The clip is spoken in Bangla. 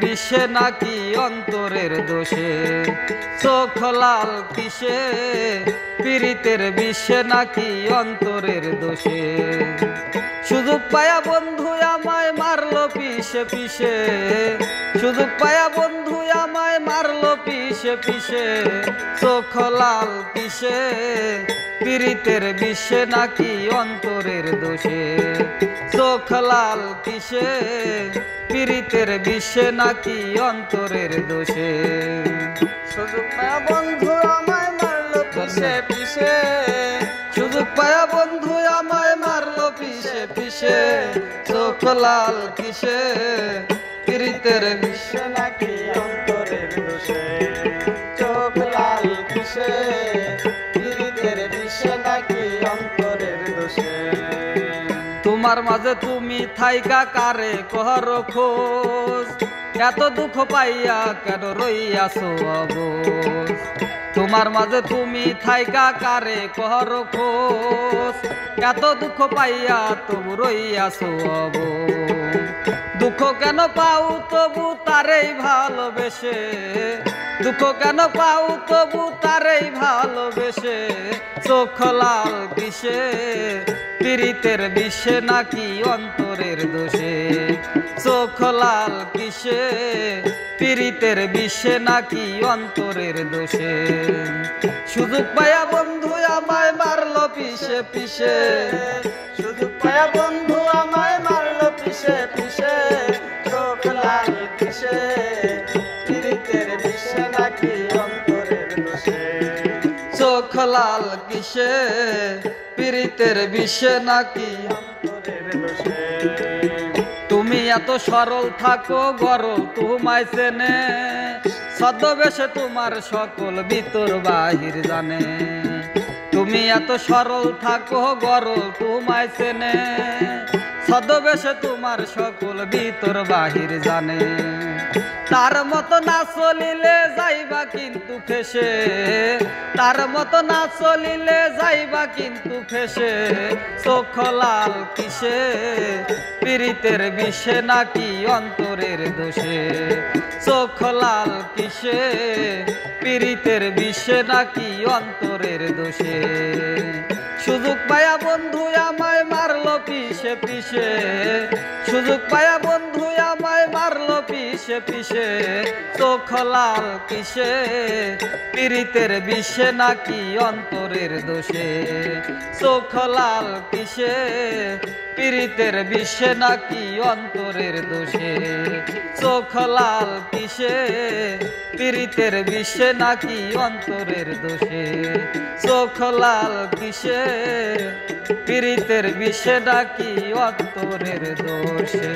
বিষে নাকি অন্তরের দোষে, চোখ লাল কিসে পীড়িতের বিষে নাকি অন্তরের দোষে। সুযোগ পায়া বন্ধু আমায় মারলো পিছে পিছে, সুযোগ পায়া বন্ধু আমায় মারলো পিছে পিছে, চোখ লাল কিসে পীড়িতের বিষে নাকি অন্তরের দোষে, চোখ লাল কিসে পীড়িতের বিষে নাকি অন্তরের দোষে। সুযোগ পায়া বন্ধু আমায় মারলো পিছে পিছে, সুযোগ পায়া বন্ধু আমায় মারলো পিছে পিছে, চোখ লাল কিসে পীড়িতের বিষে নাকি অন্তরের দোষে, চোখ লাল কিসে পীড়িতের বিষে নাকি অন্তরের দোষে। তোমার মাঝে তুমি থাইকা কারে কর খোঁজ, এত দুঃখ পাইয়া কেন রইয়াছো অবশ। তোমার মাঝে তুমি থাইকা কারে কর খোঁজ, এত দুঃখ পাইয়া তবু রইয়াছো অবশ। দুঃখ কেন পাও তবু তারেই ভালোবেসে, দুঃখ কেন পাও তবু তারেই ভালোবেসে, চোখ লাল কিসে পীড়িতের বিষে নাকি অন্তরের দোষে, চোখ লাল কিসে পীড়িতের বিষে নাকি অন্তরের দোষে। সুযোগ পায়া বন্ধু আমায় মারলো পিছে পিছে, সুযোগ পায়া বন্ধু আমায় মারলো পিছে পিছে, চোখ লাল কিসে পীড়িতের বিষে নাকি অন্তরের দোষে, চোখ লাল কিসে পীড়িতের বিষে নাকি অন্তরের দোষে। তুমি এত সরল থাকো গরল তোমায় চেনে, ছদ্মবেশে তোমার সকল ভিতর বাহির জানে। তুমি এত সরল থাকো গরল তোমায় চেনে, ছদ্মবেশে তোমার সকল ভিতর বাহির জানে। তার মতো না চলিলে যাইবা কিন্তু ফেসে, তার মতো না চলিলে যাইবা কিন্তু ফেসে, চোখ লাল কিসে পীড়িতের বিষে নাকি অন্তরের দোষে, চোখ লাল কিসে পীড়িতের বিষে নাকি অন্তরের দোষে। সুযোগ পায়া বন্ধু আমায় মারলো পিছে পিছে, সুযোগ পায়া বন্ধু আমায় মারলো পিছে পিছে, চোখ লাল কিসে পীড়িতের বিষে নাকি অন্তরের দোষে, চোখ লাল কিসে পীড়িতের বিষে নাকি অন্তরের দোষে, চোখ লাল কিসে পীড়িতের বিষে নাকি অন্তরের দোষে, চোখ লাল কিসে পীড়িতের বিষে নাকি অন্তরের দোষে।